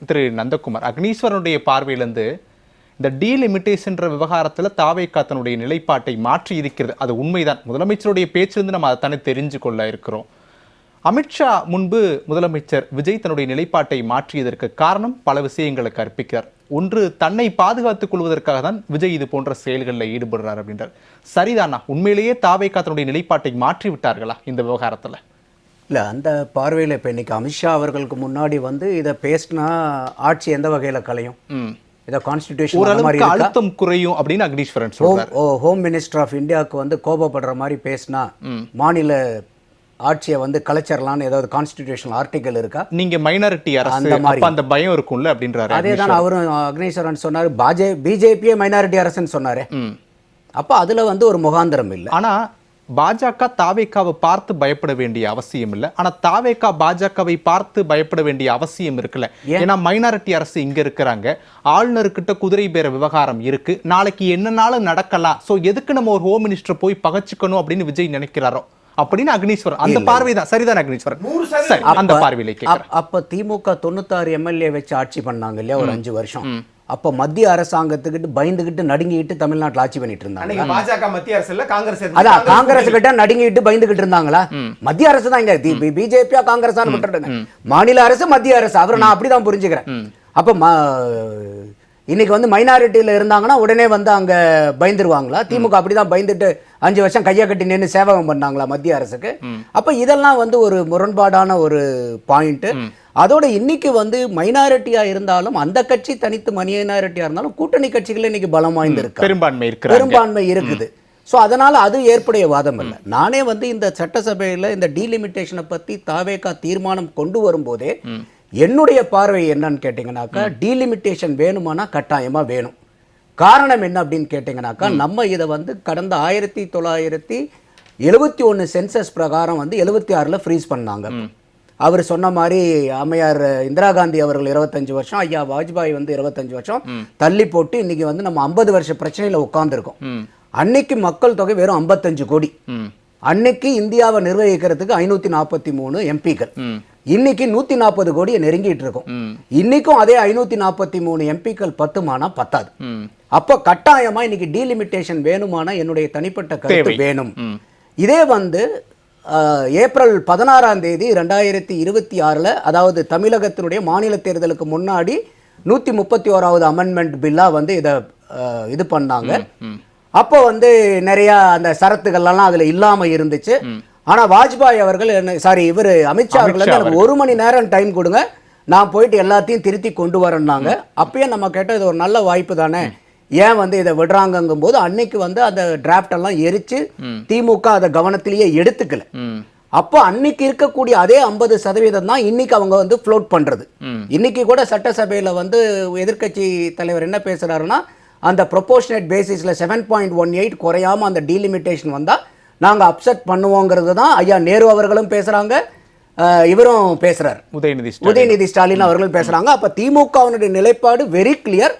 திரு நந்தகுமார், அக்னீஸ்வரனுடைய பார்வையிலிருந்து இந்த டீலிமிட்டேஷன்ற விவகாரத்தில் தாவேகா தன்னுடைய நிலைப்பாட்டை மாற்றி இருக்கிறது. அது உண்மைதான். முதலமைச்சருடைய பேச்சிலிருந்து நம்ம அதை தானே தெரிஞ்சு கொள்ள இருக்கிறோம். அமித்ஷா முன்பு முதலமைச்சர் விஜய் தன்னுடைய நிலைப்பாட்டை மாற்றியதற்கு காரணம் பல விஷயங்களை கற்பிக்கிறார். ஒன்று, தன்னை பாதுகாத்துக் கொள்வதற்காக தான் விஜய் இது போன்ற செயல்களில் ஈடுபடுறார் அப்படின்றார். சரிதானா? உண்மையிலேயே தாவேகா தன்னுடைய நிலைப்பாட்டை மாற்றி விட்டார்களா இந்த விவகாரத்தில்? இல்லை, அந்த பார்வையில் இப்போ இன்றைக்கி அமித்ஷா அவர்களுக்கு முன்னாடி இதை பேசினா ஆட்சி எந்த வகையில் கலையும், இதை கான்ஸ்டிடியூஷன் அழுத்தம் குறையும் அப்படின்னு அக்னீஸ்வரன் சொல்றார். ஹோம் மினிஸ்டர் ஆஃப் இந்தியாவுக்கு கோபப்படுற மாதிரி பேசினா மாநில ஆட்சியை கலைச்சரலான்னு ஏதாவது கான்ஸ்டிடியூஷன் ஆர்டிகல் இருக்கா? நீங்க மைனாரிட்டி அரசு அந்த மாதிரி அந்த பயம் இருக்கும்ல அப்படின்றாரு. அதே தான் அவரும் அக்னீஸ்வரன் சொன்னார். பிஜேபியே மைனாரிட்டி அரசுன்னு சொன்னாரு. அப்போ அதில் ஒரு முகாந்திரம் இல்லை. ஆனா பாஜக தாவேகாவை பார்த்து பயப்பட வேண்டிய அவசியம் இல்லை. ஆனா தாவேகா பாஜகவை பார்த்து பயப்பட வேண்டிய அவசியம் இருக்குல்ல. ஏன்னா மைனாரிட்டி அரசு இங்க இருக்கிறாங்க, ஆளுநர்கிட்ட குதிரை பேர விவகாரம் இருக்கு, நாளைக்கு என்னன்னாலும் நடக்கலாம். சோ எதுக்கு நம்ம ஒரு ஹோம் மினிஸ்டர் போய் பகச்சுக்கணும் அப்படின்னு விஜய் நினைக்கிறாரோ அப்படின்னு அக்னீஸ்வரன் அந்த பார்வை தான். சரிதான் அக்னீஸ்வரன், அந்த பார்வையில கேட்கிறேன். அப்ப திமுக 96 எம்எல்ஏ வச்சு ஆட்சி பண்ணாங்க இல்லையா ஒரு 5 வருஷம். அப்ப மத்திய அரசாங்கத்துக்கிட்டு பயந்துகிட்டு நடுங்கிட்டு தமிழ்நாட்டில் ஆட்சி பண்ணிட்டு இருந்தாங்க. பாஜக மத்திய அரசு இல்ல, காங்கிரஸ். அதான் காங்கிரஸ் கிட்ட நடுங்கிட்டு பயந்துகிட்டு இருந்தாங்களா? மத்திய அரசு தான். இங்க பிஜேபியா காங்கிரஸான்னு விட்டுருங்க. மாநில அரசு மத்திய அரசு. அவரை நான் அப்படிதான் புரிஞ்சுக்கிறேன். அப்ப இன்னைக்கு மைனாரிட்டியில இருந்தாங்கன்னா உடனே அங்க பயந்துருவாங்களா? திமுக அப்படிதான் பயந்துட்டு 5 வருஷம் கையை கட்டி நின்று சேவகம் பண்ணாங்களா மத்திய அரசுக்கு? அப்ப இதெல்லாம் ஒரு முரண்பாடான ஒரு பாயிண்ட். அதோட இன்னைக்கு மைனாரிட்டியா இருந்தாலும் அந்த கட்சி தனித்து மைனாரிட்டியா இருந்தாலும் கூட்டணி கட்சிகள் இன்னைக்கு பலம் வாய்ந்து இருக்கு, பெரும்பான்மை இருக்குது. ஸோ அதனால அது ஏற்புடைய வாதம் இல்லை. நானே இந்த சட்டசபையில் இந்த டீலிமிட்டேஷனை பத்தி தாவேகா தீர்மானம் கொண்டு வரும்போதே என்னுடைய பார்வை என்னன்னு கேட்டீங்கன்னாக்கா, டீலிமிட்டேஷன் வேணுமானா கட்டாயமா வேணும். காரணம் என்ன அப்படின்னு கேட்டீங்கன்னாக்கா, நம்ம இதை கடந்த 1971 சென்சஸ் பிரகாரம் 76ல் ஃப்ரீஸ் பண்ணாங்க. அவர் சொன்ன மாதிரி அம்மையார் இந்திரா காந்தி அவர்கள் 25 வருஷம், ஐயா வாஜ்பாய் 25 வருஷம் தள்ளி போட்டு இன்னைக்கு நம்ம 50 வருஷ பிரச்சனையில உட்கார்ந்துருக்கோம். அன்னைக்கு மக்கள் தொகை வெறும் 55 கோடி. அன்னைக்கு இந்தியாவை நிர்வகிக்கிறதுக்கு 543 எம்பிக்கள். இன்னைக்கு 140 கோடியை நெருங்கிட்டு இருக்கும். இன்னைக்கும் அதே 543 எம்பிக்கள் பத்துமானா பத்தாது. அப்போ கட்டாயமா இன்னைக்கு டீலிமிட்டேஷன் வேணுமானா என்னுடைய தனிப்பட்ட கருத்து வேணும். இதே ஏப்ரல் 16ஆம் தேதி 2026 அதாவது தமிழகத்தினுடைய மாநில தேர்தலுக்கு முன்னாடி 131வது அமெண்ட்மெண்ட் பில்லா இதை இது பண்ணாங்க. அப்போ நிறைய அந்த சரத்துகள்லாம் அதுல இல்லாம இருந்துச்சு. ஆனா வாஜ்பாய் அவர்கள் இவர் அமித்ஷா அவர்கள் எனக்கு 1 மணி நேரம் டைம் கொடுங்க, நான் போயிட்டு எல்லாத்தையும் திருத்தி கொண்டு வரேன்னாங்க. அப்பயே நம்ம கேட்டோம், இது ஒரு நல்ல வாய்ப்பு தானே, ஏன் இதை விடுறாங்கும் போது அன்னைக்கு அந்த டிராப்ட் எல்லாம் எரிச்சு திமுக அதை கவனத்திலேயே எடுத்துக்கல. அப்போ அன்னைக்கு இருக்கக்கூடிய அதே 50% தான் இன்னைக்கு அவங்க ஃப்ளோட் பண்றது. இன்னைக்கு கூட சட்டசபையில எதிர்க்கட்சி தலைவர் என்ன பேசுறாருன்னா, அந்த ப்ரொபோர்ஷனேட் பேசிஸ்ல 7.18 குறையாம அந்த டீலிமிட்டேஷன் வந்தா நாங்க அப்செட் பண்ணுவோங்கிறது தான் ஐயா நேரு அவர்களும் பேசுறாங்க, இவரும் பேசுறாரு, உதயநிதி ஸ்டாலின் அவர்களும் பேசுறாங்க. அப்ப திமுகவினுடைய நிலைப்பாடு வெரி கிளியர்.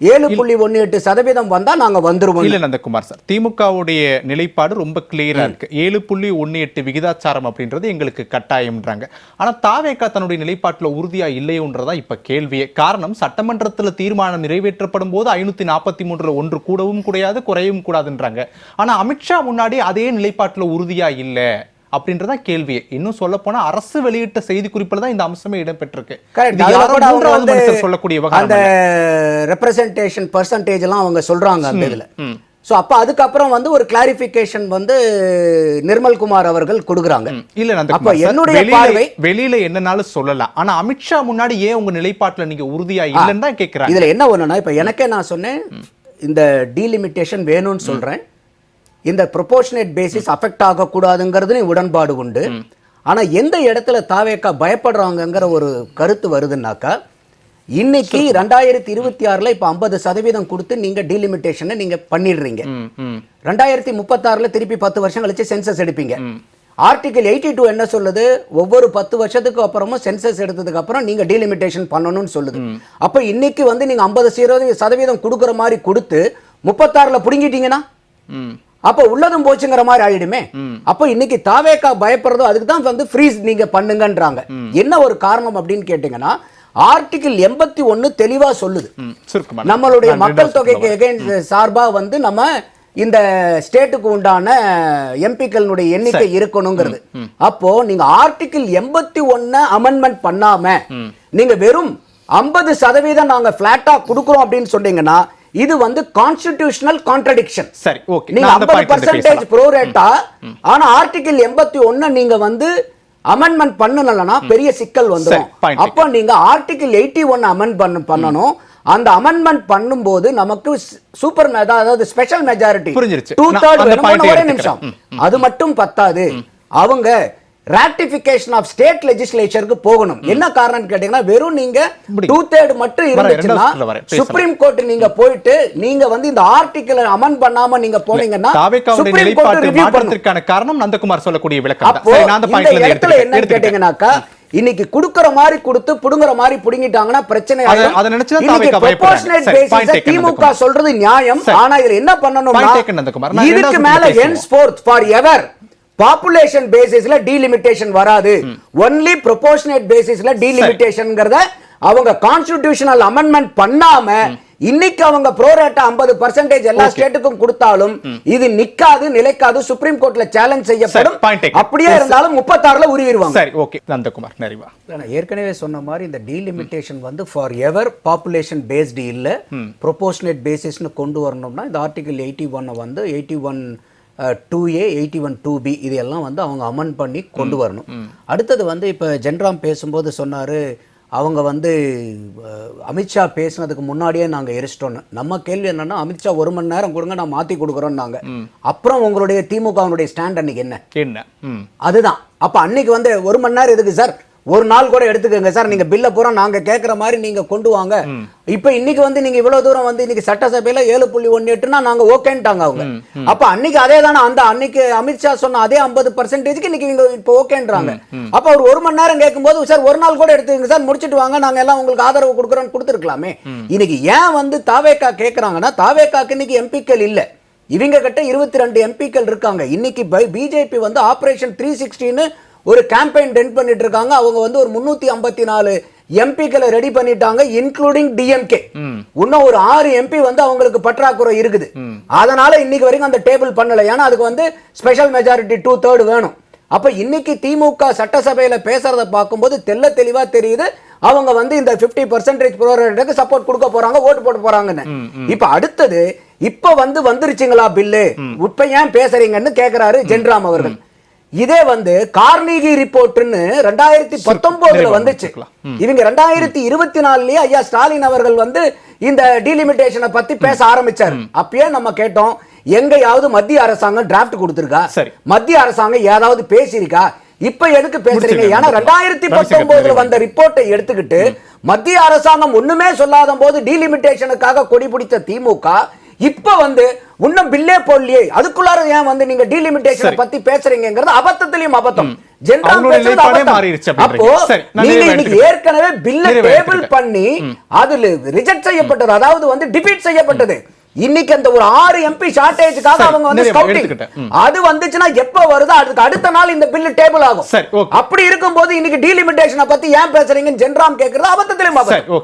7.18% வந்தா நாங்க வந்துருவோம். இல்ல நந்தகுமார் சார், திமுகவுடைய நிலைப்பாடு ரொம்ப கிளியரா இருக்கு. 7.18 விகிதாச்சாரம் அப்படின்றது எங்களுக்கு கட்டாயம்ன்றாங்க. ஆனா தாவேகா தன்னுடைய நிலைப்பாட்டுல உறுதியா இல்லையோன்றதா இப்ப கேள்வியே. காரணம், சட்டமன்றத்துல தீர்மானம் நிறைவேற்றப்படும் போது 543 ஒன்று கூடவும் கூடாது குறையவும் கூடாதுன்றாங்க. ஆனா அமித்ஷா முன்னாடி அதே நிலைப்பாட்டுல உறுதியா இல்ல அப்படின்றதான் கேள்வியே. இன்னும் சொல்ல போனா அரசு வெளியிட்ட செய்தி குறிப்பில் தான் இந்த அம்சமே இடம்பெற்றிருக்கு. சொல்லக்கூடிய அந்த ரெப்ரசன்டேஷன் பெர்சன்டேஜ் எல்லாம் அவங்க சொல்றாங்க அந்த இதுல. சோ அப்ப அதுக்கப்புறம் ஒரு கிளாரிபிகேஷன் நிர்மல்குமார் அவர்கள் கொடுக்குறாங்க. இல்ல அப்ப என்னுடைய பார்வை வெளியில என்னனாலும் சொல்லலாம். ஆனா அமித்ஷா முன்னாடி ஏன் உங்க நிலைப்பாட்டுல நீங்க உறுதியா இல்லைன்னு தான் கேட்கிறாங்க. இதுல என்ன ஒண்ணுன்னா, இப்ப எனக்கே நான் சொன்னேன் இந்த டீலிமிட்டேஷன் வேணும்னு சொல்றேன், இந்த ப்ரொபோர்ஷனேட் பேசிஸ் அஃபெக்ட் ஆகக்கூடாதுங்கிறது உடன்பாடு உண்டு. ஆனால் எந்த இடத்துல தாவேக்கா பயப்படுறாங்கங்கிற ஒரு கருத்து வருதுன்னாக்கா, இன்னைக்கு 2026 இப்போ 50% கொடுத்து நீங்க டீலிமிட்டேஷனை நீங்க பண்ணிடுறீங்க. 2036 திருப்பி 10 வருஷம் கழிச்சு சென்சஸ் எடுப்பீங்க. ஆர்டிகல் 82 என்ன சொல்லுது? ஒவ்வொரு 10 வருஷத்துக்கு அப்புறமும் சென்சஸ் எடுத்ததுக்கு அப்புறம் நீங்க டீலிமிட்டேஷன் பண்ணணும்னு சொல்லுது. அப்ப இன்னைக்கு நீங்க 50% கொடுக்குற மாதிரி கொடுத்து 36ல புடுங்கிட்டீங்கன்னா அப்ப உள்ளதும் போச்சுங்கிற மாதிரி ஆயிடுமே. அப்ப இன்னைக்கு தாவேகா பயப்படுறதோ அதுக்கு தான் ஃப்ரீஸ் நீங்க பண்ணுங்கன்றாங்க. என்ன ஒரு காரணம் அப்படின்னு கேட்டீங்கன்னா, ஆர்டிகிள் 81 தெளிவா சொல்லுது. சுருக்கமா நம்மளுடைய மக்கள் தொகைக்கு எகைன்ஸ்ட் சார்பா வந்து நம்ம இந்த ஸ்டேட்டுக்கு உண்டான எம்பிக்களுடைய எண்ணிக்கை இருக்கணுங்கிறது. அப்போ நீங்க ஆர்டிகிள் 81 அமெண்ட்மெண்ட் பண்ணாம நீங்க வெறும் 50% நாங்க பிளாட்டா கொடுக்கிறோம் அப்படின்னு சொன்னீங்கன்னா இது வந்து கான்ஸ்டிடியூஷனல் கான்ட்ரடிக்ஷன். சரி, ஓகே. நீங்க 50% ப்ரோரேட்டா, ஆனா ஆர்டிகிள் 81 நீங்க வந்து அமெண்ட்மெண்ட் பண்ணலனா பெரிய சிக்கல் வந்துரும். அப்போ நீங்க ஆர்டிகிள் 81 அமெண்ட் பண்ணணும். அந்த அமெண்ட்மெண்ட் பண்ணும்போது நமக்கு சூப்பர் அதாவது ஸ்பெஷல் மெஜாரிட்டி 2/3 வேணும். ஒரே நிமிஷம், அது மட்டும் பத்தாது, அவங்க ராட்டிபிகேஷன் ஆஃப் ஸ்டேட் லெஜிஸ்லேச்சருக்கு போகணும். என்ன காரணம் கேட்டீங்கன்னா வெறும் நீங்க 2/3 மட்டும் இருந்துச்சுன்னா சுப்ரீம் கோர்ட் நீங்க போயிட்டு நீங்க வந்து இந்த ஆர்டிகிள் அமெண்ட் பண்ணாம நீங்க போனீங்கன்னா சுப்ரீம் கோர்ட் ரிவ்யூ பண்ணுவதற்கான காரணம் நந்தகுமார் சொல்லக்கூடிய விளக்கம் தான். சரி, நான் அந்த பாயிண்ட்ல இடத்துல என்ன கேட்டீங்கன்னாக்கா இன்னைக்கு குடுக்குற மாதிரி கொடுத்து புடுங்குற மாதிரி புடுங்கிட்டாங்கன்னா பிரச்சனை ஆயிடும். அத நினைச்சு தான் தாவேகா ப்ரொபோர்ஷனேட் பேசிஸ்ல திமுக சொல்றது நியாயம். ஆனா இதுல என்ன பண்ணனும்னா இதுக்கு மேல henceforth forever பாப்புலேஷன் பேசிஸ்ல டீலிமிட்டேஷன் வராது. ஒன்லி ப்ரொபோர்ஷனேட் பேசிஸ்ல டீலிமிட்டேஷன்ங்கறத அவங்க கான்ஸ்டிடியூஷனல் அமெண்ட்மெண்ட் பண்ணாம இன்னைக்கு அவங்க ப்ரோரேட்டா 50% எல்லா ஸ்டேட்டுக்கும் கொடுத்தாலும் இது நிக்காது, நிலைக்காது. சுப்ரீம் கோர்ட்ல சேலஞ்ச் செய்யப்படும். அப்படியே இருந்தாலும் 36ல உருவிடுவாங்க. சரி, ஓகே. நந்தகுமார் நிறைவா. நான் ஏற்கனவே சொன்ன மாதிரி இந்த டீலிமிட்டேஷன் வந்து ஃபார் எவர் பாப்புலேஷன் பேஸ்டு இல்ல ப்ரொபோர்ஷனேட் பேசிஸ்னு கொண்டு வரணும்னா இந்த ஆர்டிகிள் 81 வந்து 81(2)A 81(2)B இதெல்லாம் வந்து அவங்க அமெண்ட் பண்ணி கொண்டு வரணும். அடுத்தது வந்து இப்போ ஜென்ராம் பேசும்போது சொன்னாரு அவங்க வந்து அமித்ஷா பேசுனதுக்கு முன்னாடியே நாங்க எரிச்சிட்டோன்னு. நம்ம கேள்வி என்னன்னா அமித்ஷா 1 மணி நேரம் கொடுங்க நான் மாத்தி கொடுக்குறோம் நாங்க. அப்புறம் உங்களுடைய திமுகவுடைய ஸ்டாண்ட் அன்னைக்கு என்ன? அதுதான். அப்ப அன்னைக்கு வந்து 1 மணி நேரம் எதுக்கு சார், ஒரு நாள் கூட எடுத்துக்கங்க சார், நீங்க பில்ல பூரா நாங்க கேட்கிற மாதிரி நீங்க கொண்டு வாங்க. இப்ப இன்னைக்கு வந்து நீங்க இவ்வளவு தூரம் வந்து இன்னைக்கு சட்டசபையில 7.18 நாங்க ஓகேன்ட்டாங்க அவங்க. அப்ப அன்னைக்கு அதே தானே அந்த அன்னைக்கு அமித்ஷா சொன்ன அதே 50%க்கு இன்னைக்கு நீங்க இப்ப ஓகேன்றாங்க. அப்ப அவர் 1 மணி நேரம் கேட்கும்போது சார் ஒரு நாள் கூட எடுத்துக்கங்க சார், முடிச்சிட்டு வாங்க, நாங்க எல்லாம் உங்களுக்கு ஆதரவு கொடுக்குறோம்னு கொடுத்துருக்கலாமே. இன்னைக்கு ஏன் வந்து தாவேகா கேட்கறாங்கன்னா தாவேகாக்கு இன்னைக்கு எம்பிக்கள் இல்ல, இவங்க கிட்ட 22 எம்பிக்கள் இருக்காங்க. இன்னைக்கு பிஜேபி வந்து ஆபரேஷன் 360ன்னு ஒரு கேம்பெயின் ரன் பண்ணிட்டு இருக்காங்க. அவங்க வந்து ஒரு 354 எம்பிக்களை ரெடி பண்ணிட்டாங்க, இன்க்ளூடிங் டிஎம்கே. இன்னும் ஒரு 6 எம்பி வந்து அவங்களுக்கு பற்றாக்குறை இருக்குது. அதனால இன்னைக்கு வரைக்கும் அந்த டேபிள் பண்ணல. ஏன்னா அதுக்கு வந்து ஸ்பெஷல் மெஜாரிட்டி 2/3 வேணும். அப்ப இன்னைக்கு திமுக சட்டசபையில பேசுறத பார்க்கும்போது தெல்ல தெளிவா தெரியுது அவங்க வந்து இந்த 50% ப்ரோரேட்டுக்கு சப்போர்ட் கொடுக்க போறாங்க, ஓட்டு போட போறாங்கன்னு. இப்ப அடுத்தது இப்ப வந்து வந்துருச்சுங்களா பில்லு, இப்ப ஏன் பேசுறீங்கன்னு கேக்குறாரு ஜென்ராம் அவர்கள். இதே வந்து கார்னிகி ரிப்போர்ட்னு 2019 வந்துச்சு. இவங்க 2024லயே ஐயா ஸ்டாலின் அவர்கள் வந்து இந்த டீலிமிட்டேஷனை பத்தி பேச ஆரம்பிச்சாரு. அப்பயே நம்ம கேட்டோம் எங்கயாவது மத்திய அரசாங்கம் டிராஃப்ட் கொடுத்திருக்கா, மத்திய அரசாங்கம் ஏதாவது பேசியிருக்கா, இப்ப எதுக்கு பேசுறீங்க? ஏன்னா 2019 வந்த ரிப்போர்ட்டை எடுத்துக்கிட்டு மத்திய அரசாங்கம் ஒண்ணுமே சொல்லாத போது டீலிமிட்டேஷனுக்காக கொடி பிடிச்ச திமுக இப்ப வந்து இன்னும் பில்லே போடலையே, அதுக்குள்ளார ஏன் வந்து நீங்க டீலிமிட்டேஷன் பத்தி பேசுறீங்கிறது அபத்தத்திலயும் அபத்தம். அப்போ நீங்க இன்னைக்கு ஏற்கனவே பில்ல டேபிள் பண்ணி அதுல ரிஜெக்ட் செய்யப்பட்டது, அதாவது வந்து டிஃபீட் செய்யப்பட்டது. இன்னைக்கு அந்த ஒரு 6 எம்பி ஷார்டேஜ்க்காக அவங்க வந்து ஸ்கவுட்டிங் அது வந்துச்சுன்னா எப்ப வருதோ அதுக்கு அடுத்த நாள் இந்த பில் டேபிள் ஆகும். அப்படி இருக்கும்போது இன்னைக்கு டீலிமிட்டேஷனை பத்தி ஏன் பேசுறீங்கன்னு ஜென்ராம் கேக்குறது அபத்தத்திலும் அபத்தம்.